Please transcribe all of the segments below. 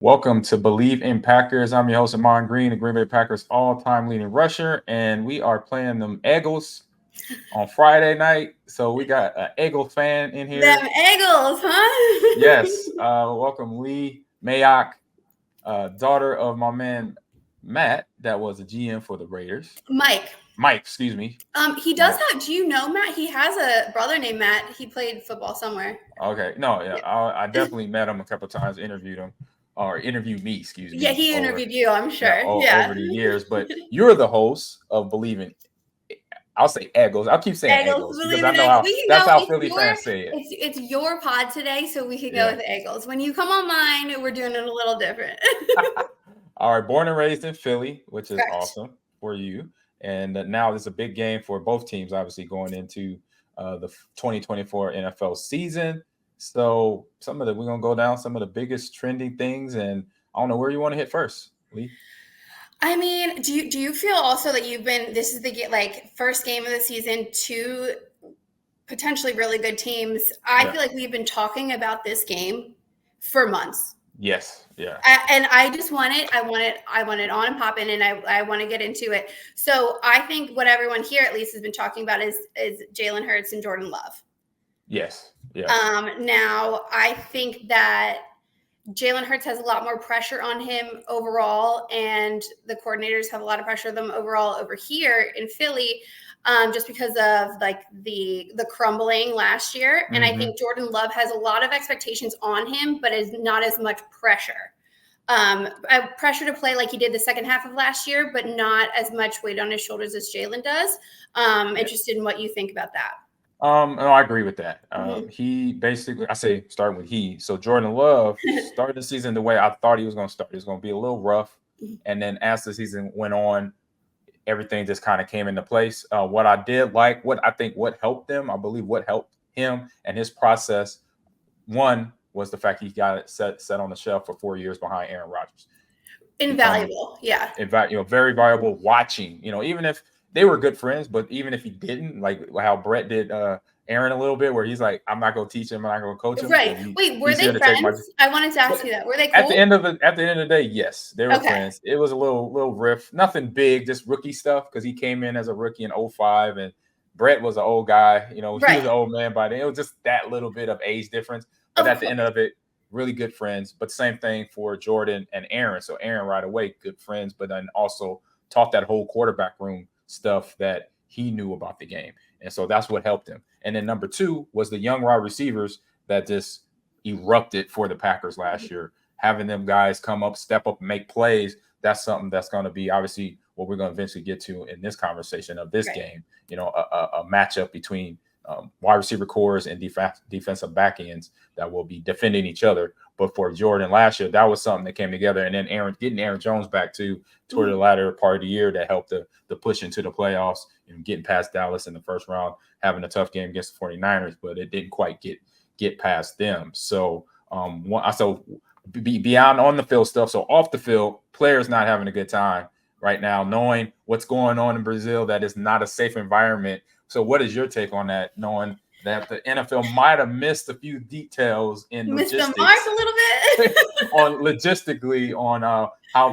Welcome to Bleav in Packers. I'm your host, Ahman Green, the Green Bay Packers all-time leading rusher, and we are playing them Eagles on Friday night. So we got an Eagles fan in Them here. Eagles, Yes, huh? welcome Lee Mayock, daughter of my man Matt, that was a GM for the Raiders. Mike. Mike, excuse me. He does Mike. have. Do you know Matt? He has a brother named Matt. He played football somewhere. Okay, no, yeah, Yeah, I definitely met him a couple times, interviewed him, or interviewed me, excuse yeah, me, he over interviewed you. I'm yeah, sure. Yeah, over the years. But you're the host of Bleav in. I'll say Eagles. I'll keep saying Eagles. Eagles because Believe I in know Eagles. how We can that's go. how It's Philly your. fans say it. It's your pod today, so we can go Yeah. with Eagles. When you come on mine, we're doing it a little different. All right. Born and raised in Philly, which is Correct. awesome for you. And now there's a big game for both teams, obviously going into the 2024 NFL season. So we're gonna go down some of the biggest trending things, and I don't know where you want to hit first, Lee. I mean, do you feel also that you've been? This is the first game of the season. Two potentially really good teams. I Yeah. feel like we've been talking about this game for months. Yes. Yeah. And I just want it. I want it on and popping, and I want to get into it. So I think what everyone here at least has been talking about is Jaylen Herz and Jordan Love. Yes. Yes. Now I think that Jaylen Herz has a lot more pressure on him overall, and the coordinators have a lot of pressure on them overall over here in Philly, just because of like the crumbling last year. And I Mm-hmm. think Jordan Love has a lot of expectations on him, but is not as much pressure. Pressure to play like he did the second half of last year, but not as much weight on his shoulders as Jaylen does. Yeah. Interested in what you think about that. No, I agree with that. Mm-hmm. He basically, I say, starting with he. So Jordan Love started the season the way I thought he was going to start. He was going to be a little rough, and then as the season went on, everything just kind of came into place. What I did like, what I think, what helped them, I Bleav, what helped him and his process. One was the fact he got it set on the shelf for 4 years behind Aaron Rodgers. Become Invaluable, yeah. very valuable watching. Even if they were good friends, but even if he didn't, like how Brett did Aaron a little bit, where he's like, I'm not going to teach him, I'm not going to coach him, Right. and Wait, were he's here they to take my. friends? I wanted to ask But you that. Were they at the cool? end of the day, yes, they were Okay. friends. It was a little riff, nothing big, just rookie stuff because he came in as a rookie in 05 and Brett was an old guy. He was Right. an old man by then. It was just that little bit of age difference, but Of at the course. end of it, really good friends. But same thing for Jordan and Aaron. So Aaron right away, good friends, but then also taught that whole quarterback room stuff that he knew about the game. And so that's what helped him. And then number two was the young wide receivers that just erupted for the Packers last year. Having them guys come up, step up, and make plays. That's something that's going to be obviously what we're going to eventually get to in this conversation of this Right. game. A matchup between wide receiver cores and defensive back ends that will be defending each other. But for Jordan last year, that was something that came together. And then getting Aaron Jones back toward the latter part of the year that helped the push into the playoffs and getting past Dallas in the first round, having a tough game against the 49ers, but it didn't quite get past them. So beyond on the field stuff, so off the field, players not having a good time right now, knowing what's going on in Brazil, that is not a safe environment. So what is your take on that, knowing that the NFL might have missed a few details in Missed the mark a logistics little bit. on how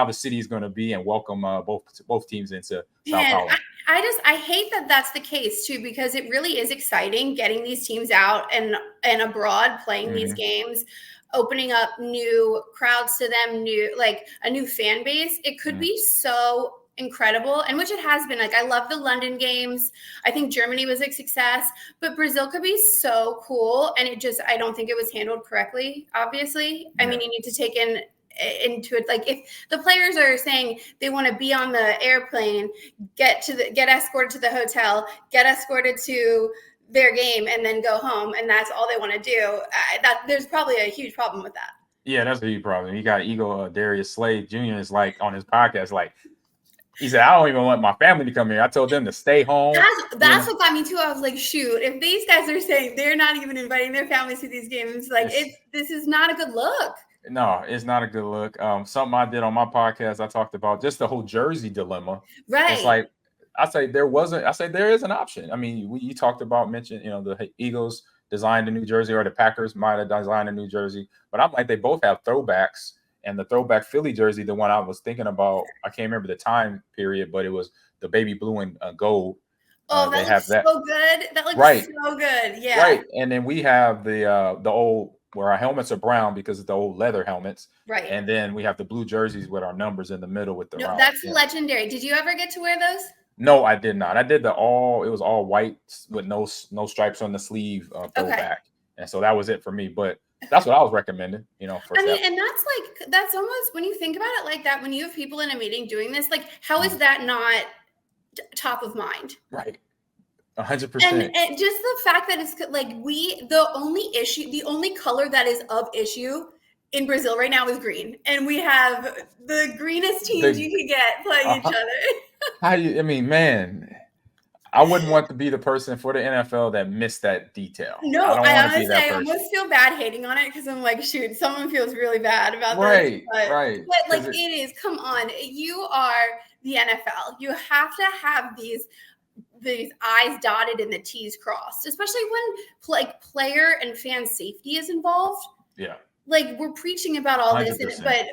the city is going to be and welcome both teams into Sao Man, Paulo? I hate that that's the case too, because it really is exciting getting these teams out and abroad playing these Mm-hmm. games, opening up new crowds to them, a new fan base. It could be so incredible, and which it has been. Like, I love the London games. I think Germany was a success, but Brazil could be so cool, and I don't think it was handled correctly, obviously. I mean, you need to take into it, like, if the players are saying they want to be on the airplane, get escorted to the hotel, get escorted to their game, and then go home, and that's all they want to do, that there's probably a huge problem with that. Yeah, that's a huge problem. You got Eagle Darius Slade Jr. is like on his podcast, like he said, I don't even want my family to come here. I told them to stay home. That's what got me too. I was like, shoot, if these guys are saying they're not even inviting their families to these games, like, this is not a good look. No, it's not a good look. Something I did on my podcast, I talked about just the whole jersey dilemma. It's Right. like I say there is an option. I mean, you talked about the Eagles designed a new jersey or the Packers might have designed a new jersey, but I'm like they both have throwbacks And the throwback Philly jersey, the one I was thinking about, I can't remember the time period, but it was the baby blue and gold. Oh, They that have looks that. so good. That looks Right. so good. Yeah. Right. And then we have the old, where our helmets are brown because it's the old leather helmets. Right. And then we have the blue jerseys with our numbers in the middle with the No, round. that's legendary. Did you ever get to wear those? No, I did not. I did it was all white with no stripes on the sleeve throwback. Okay. And so that was it for me. But that's what I was recommending, for I mean, and that's almost, when you think about it like that, when you have people in a meeting doing this, like, how is that not top of mind? Right. 100%. And just the fact that it's like the only color that is of issue in Brazil right now is green. And we have the greenest teams you can get playing each other. I mean, man, I wouldn't want to be the person for the NFL that missed that detail. No, I almost feel bad hating on it because I'm like, shoot, someone feels really bad about this. Right. But like, it is, come on, you are the NFL. You have to have these I's dotted and the T's crossed, especially when player and fan safety is involved. Yeah. Like, we're preaching about all 100%. this, but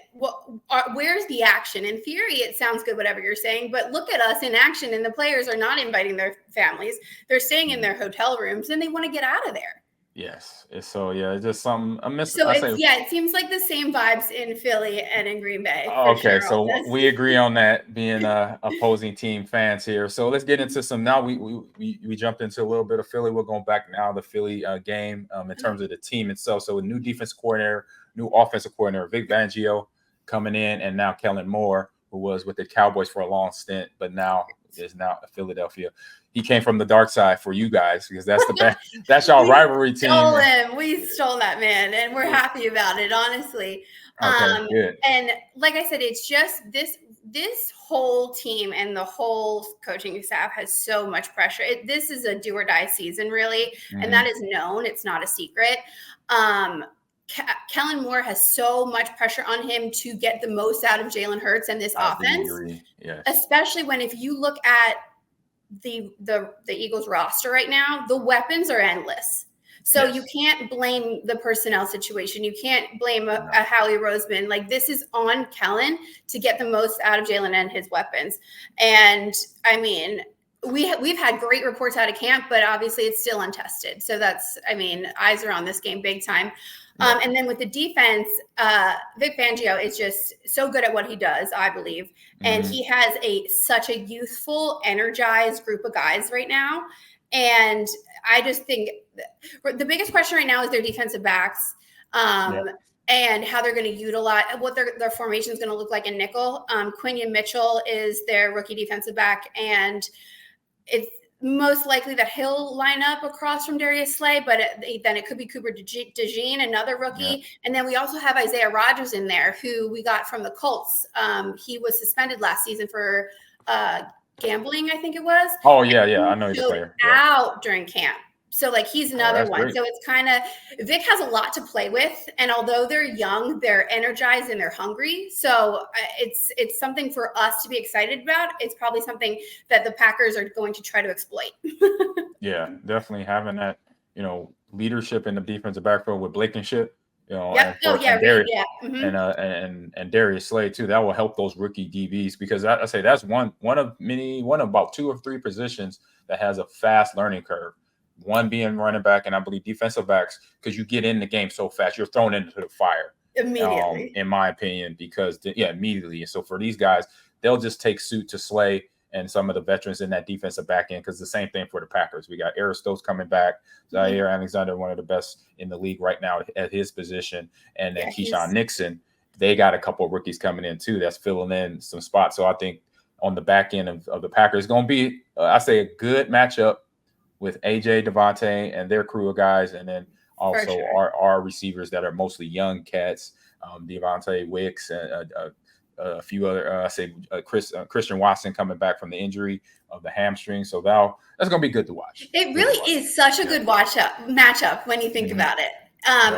where's the action? In theory, it sounds good, whatever you're saying, but look at us in action, and the players are not inviting their families. They're staying in their hotel rooms, and they want to get out of there. Yes. It's just something I miss. So it seems like the same vibes in Philly and in Green Bay. Okay, so we agree on that, being opposing team fans here. So let's get into some. Now we jumped into a little bit of Philly. We're going back now to the Philly game in terms of the team itself. So a new defensive coordinator, new offensive coordinator, Vic Fangio coming in, and now Kellen Moore, who was with the Cowboys for a long stint, but now is now Philadelphia. He came from the dark side for you guys because that's y'all rivalry team. We stole that, man, and we're happy about it, honestly. Okay, good. And like I said, it's just this whole team and the whole coaching staff has so much pressure. This is a do or die season, really, and that is known. It's not a secret. Kellen Moore has so much pressure on him to get the most out of Jalen Herz and this offense, yes. Especially when, if you look at the Eagles roster right now, the weapons are endless. So you can't blame the personnel situation. You can't blame a Howie Roseman. Like, this is on Kellen to get the most out of Jalen and his weapons. And I mean, we've had great reports out of camp, but obviously it's still untested. So eyes are on this game big time. And then with the defense, Vic Fangio is just so good at what he does, I believe. And he has such a youthful, energized group of guys right now. And I just think the biggest question right now is their defensive backs and how they're going to utilize what their formation is going to look like in nickel. Quinion Mitchell is their rookie defensive back, and it's most likely that he'll line up across from Darius Slay, but then it could be Cooper DeJean, another rookie. Yeah. And then we also have Isaiah Rodgers in there, who we got from the Colts. He was suspended last season for gambling, I think it was. Oh, yeah. I know he's a player. Out during camp. So, like, he's another one. Great. So it's kind of – Vic has a lot to play with. And although they're young, they're energized and they're hungry. So it's something for us to be excited about. It's probably something that the Packers are going to try to exploit. Yeah, definitely having that, leadership in the defensive backfield with Blankenship, Yep. and Darius Slay too. That will help those rookie DBs, because I say that's one of about 2 or 3 positions that has a fast learning curve. One being running back, and I believe defensive backs, because you get in the game so fast, you're thrown into the fire immediately. In my opinion, because immediately. And so for these guys, they'll just take suit to Slay and some of the veterans in that defensive back end, because the same thing for the Packers. We got Aristos coming back, Zaire Alexander, one of the best in the league right now at his position, and then Keyshawn Nixon. They got a couple of rookies coming in too that's filling in some spots. So I think on the back end of the Packers, it's going to be, I say, a good matchup with AJ, Devontae, and their crew of guys, and then also our receivers that are mostly young cats, Devontae Wicks, a few other, Christian Watson coming back from the injury of the hamstring. So that's going to be good to watch. It really is such a good matchup when you think about it.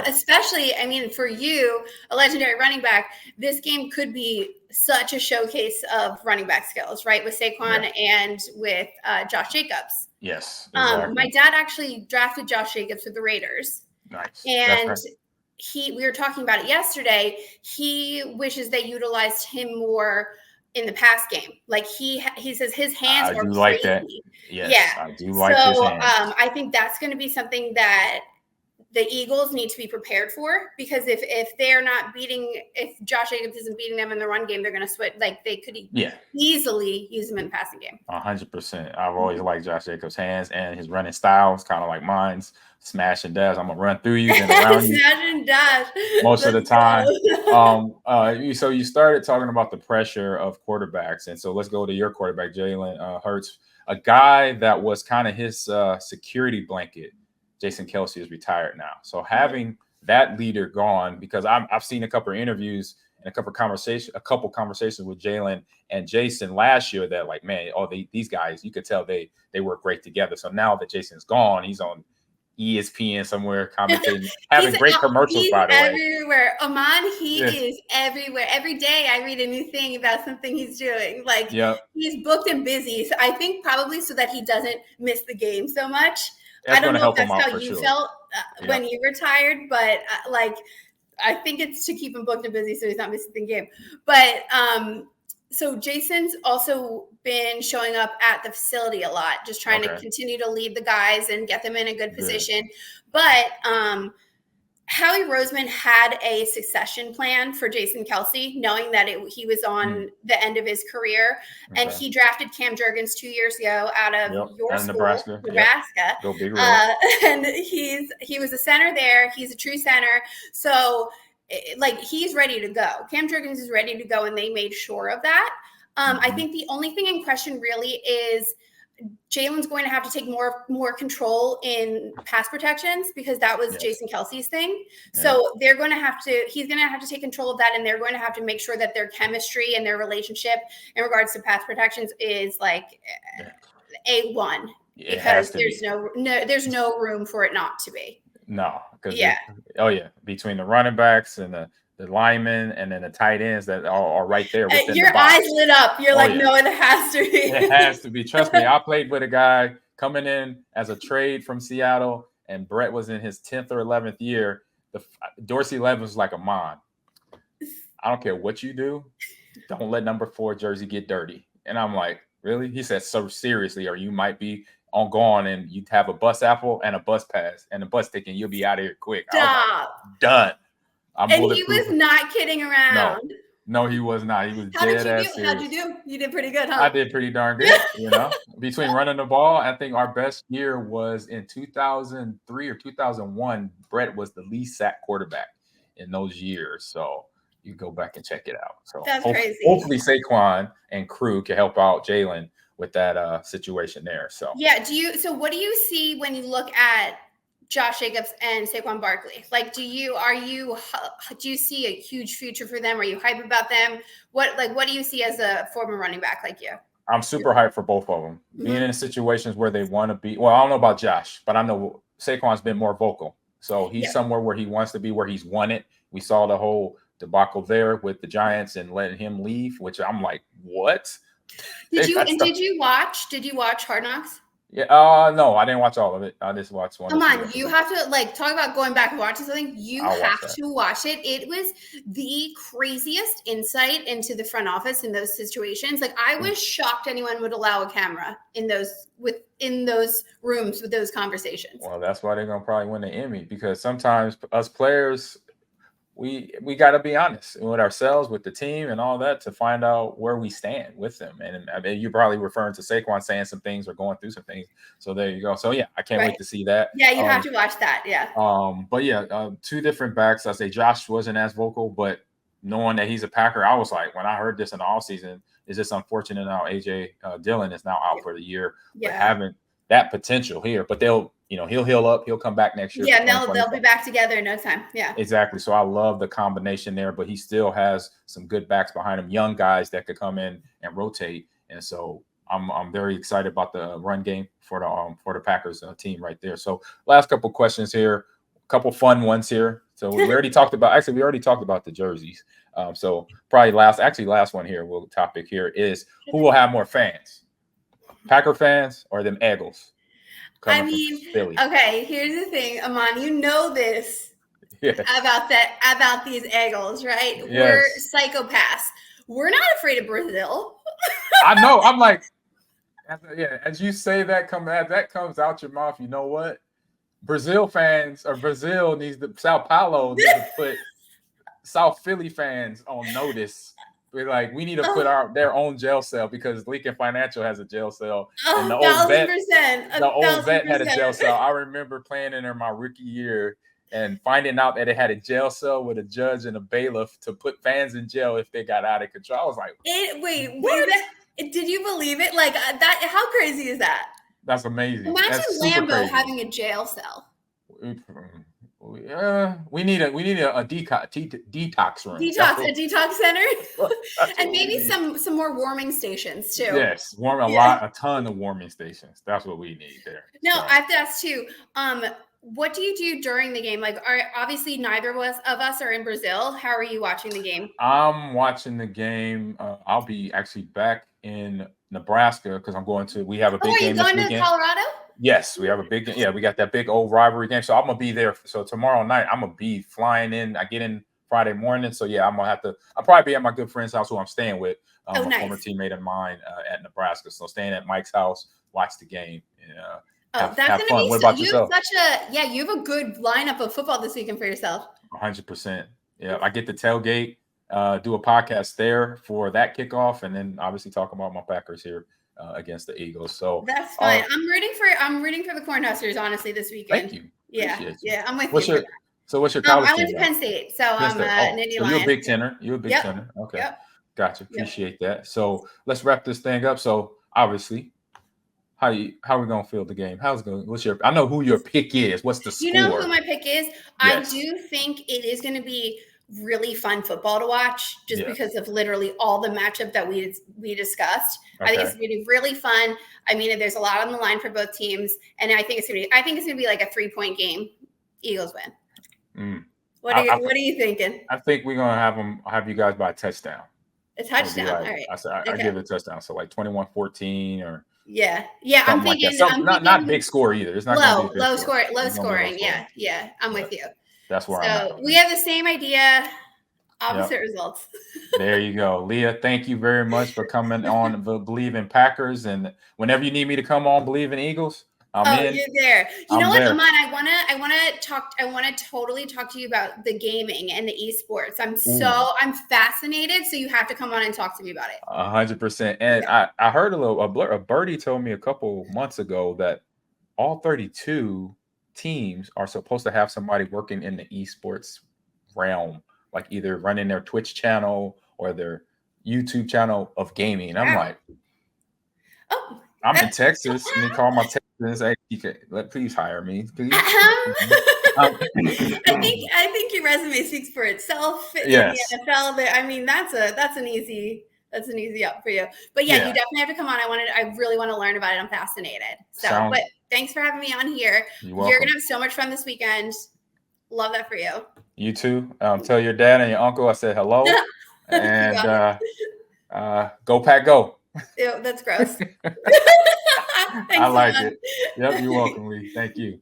Especially, for you, a legendary running back, this game could be such a showcase of running back skills, right? With Saquon and with Josh Jacobs. Yes. Exactly. My dad actually drafted Josh Jacobs with the Raiders. Nice. And we were talking about it yesterday. He wishes they utilized him more in the pass game. Like he says his hands I are do crazy. like that. Yes, Yeah. I do like his hands. I think that's going to be something that the Eagles need to be prepared for, because if they're not if Josh Jacobs isn't beating them in the run game, they're going to switch. Like they could easily use him in the passing game. 100%. I've always liked Josh Jacobs' hands, and his running style is kind of like mine's. Smash and dash. I'm gonna run through you, then around you. Smash and dash. Most of the time. So you started talking about the pressure of quarterbacks, and so let's go to your quarterback, Jaylen Herz, a guy that was kind of his security blanket. Jason Kelce is retired now, so having that leader gone, because I've seen a couple of interviews and a couple conversations with Jaylen and Jason last year that like, man, these guys, you could tell they work great together. So now that Jason's gone, he's on ESPN somewhere commentating, having great commercials, by the way. Everywhere. Ahman, is everywhere. Every day I read a new thing about something he's doing. Like he's booked and busy. So I think probably so that he doesn't miss the game so much. That's I don't know if that's how you felt when you retired, but I think it's to keep him booked and busy so he's not missing the game. But so Jason's also been showing up at the facility a lot, just trying to continue to lead the guys and get them in a good position. But Howie Roseman had a succession plan for Jason Kelce, knowing that he was on the end of his career. And he drafted Cam Jurgens 2 years ago out of your school, Nebraska. Go Big and he was a center there. He's a true center. So he's ready to go. Cam Jurgens is ready to go, and they made sure of that. I think the only thing in question really is Jalen's going to have to take more control in pass protections, because that was Jason Kelce's thing. So he's going to have to take control of that, and they're going to have to make sure that their chemistry and their relationship in regards to pass protections is like A1, because there's no room for it not to be. No, because between the running backs and the linemen and then the tight ends that are right there. Your eyes lit up. You're no, it has to be. It has to be. Trust me, I played with a guy coming in as a trade from Seattle, and Brett was in his 10th or 11th year. Dorsey Levens was like, Ahman, I don't care what you do, don't let number 4 jersey get dirty. And I'm like, really? He said, so seriously, or you might be on gone and you have a bus apple and a bus pass and a bus ticket, and you'll be out of here quick. Stop. Like, done. And he was not kidding around. No, he was not. He was dead ass serious. How'd you do? You did pretty good, huh? I did pretty darn good. Between running the ball, I think our best year was in 2003 or 2001. Brett was the least sacked quarterback in those years. So you go back and check it out. So that's crazy. Hopefully Saquon and crew can help out Jaylen with that situation there. So So what do you see when you look at Josh Jacobs and Saquon Barkley? Like, do you see a huge future for them? Are you hype about them? What do you see as a former running back like you? I'm super hyped for both of them. Being in situations where they want to be. Well, I don't know about Josh, but I know Saquon's been more vocal. So he's somewhere where he wants to be, where he's won it. We saw the whole debacle there with the Giants and letting him leave, which I'm like, what? Did you watch Hard Knocks? Yeah, no, I didn't watch all of it. I just watched one. Come on, you have to talk about going back and watching something. You have to watch it. It was the craziest insight into the front office in those situations. Like, I was shocked anyone would allow a camera in those rooms with those conversations. Well, that's why they're gonna probably win the Emmy, because sometimes us players, we got to be honest with ourselves, with the team and all that, to find out where we stand with them. And I mean, you're probably referring to Saquon saying some things or going through some things. So there you go. So yeah, I can't wait to see that. Yeah, you have to watch that. Yeah. But two different backs. I say Josh wasn't as vocal, but knowing that he's a Packer, I was like, when I heard this in the offseason, it's just unfortunate now AJ Dillon is now out for the year, but having that potential here. But he'll heal up. He'll come back next year. Yeah, they'll be back together in no time. Yeah, exactly. So I love the combination there, but he still has some good backs behind him, young guys that could come in and rotate. And so I'm very excited about the run game for the Packers team right there. So last couple questions here, a couple fun ones here. So we already talked about the jerseys. So probably last one here. Topic here is who will have more fans, Packer fans or them Eagles? Okay, here's the thing, Ahman, you know this. Yes. about these Eagles, right? Yes. We're psychopaths. We're not afraid of Brazil. I know. I'm like, yeah. As you say that, that comes out your mouth. You know what? Brazil fans or Brazil Sao Paulo needs to put South Philly fans on notice. We're like, we need to put their own jail cell because Lincoln Financial has a jail cell, and the old vet had a jail cell. I remember playing in there my rookie year and finding out that it had a jail cell with a judge and a bailiff to put fans in jail if they got out of control. I was like, did you believe it? Like that? How crazy is that? That's amazing. Imagine Lambeau having a jail cell. We need a detox room. A detox center, and maybe some more warming stations too. Yes, a ton of warming stations. That's what we need there. No, I have to ask too. What do you do during the game? Like, obviously neither of us are in Brazil. How are you watching the game? I'm watching the game. I'll be actually back in Nebraska because we have a big game this weekend. Are you going to Colorado? Yes, we have a big, we got that big old rivalry game. So I'm going to be there. So tomorrow night, I'm going to be flying in. I get in Friday morning. So yeah, I'll probably be at my good friend's house who I'm staying with, a former teammate of mine at Nebraska. So staying at Mike's house, watch the game. That's going to be what about yourself? You have a good lineup of football this weekend for yourself. 100%. Yeah, I get the tailgate, do a podcast there for that kickoff, and then obviously talk about my Packers here against the Eagles. So that's fine. I'm rooting for the Cornhuskers, honestly, this weekend. Thank you. Yeah, I'm with you. So what's your college team? I went to Penn State, so I'm an Indy Lion. You're a big tenor. Tenor. Okay. Yep. Gotcha. Appreciate that. So let's wrap this thing up. So obviously, how are we gonna feel the game? How's it going? I know who your pick is. What's the score? You know who my pick is? Yes. I do think it is going to be really fun football to watch just because of literally all the matchup that we discussed. Okay. I think it's going to be really fun. I mean, there's a lot on the line for both teams, and I think it's going to be like a 3-point game. Eagles win. What are you thinking? I think we're going to have you guys by a touchdown. A touchdown. All right. I give it a touchdown. So like 21-14 or yeah. I'm thinking not big score either. It's not low scoring. Yeah. I'm with you. That's where I'm at. We have the same idea, opposite results. There you go. Leah, thank you very much for coming on Bleav in Packers. And whenever you need me to come on Bleav in Eagles, I'm in. You're there. You know what, Ahman? I want to totally talk to you about the gaming and the esports. I'm fascinated. So you have to come on and talk to me about it. 100%. And I heard a birdie told me a couple months ago that all 32 teams are supposed to have somebody working in the esports realm, like either running their Twitch channel or their YouTube channel of gaming. I'm like, I'm in Texas. Let me call my Texas and say, please hire me, please. I think your resume speaks for itself in the NFL. I mean, that's an easy up for you. But you definitely have to come on. I really want to learn about it. I'm fascinated. But thanks for having me on here. You're gonna have so much fun this weekend. Love that for you. You too. Tell your dad and your uncle I said hello. And go Pack Go. Ew, that's gross. I like it. Yep, you're welcome, Lee. Thank you.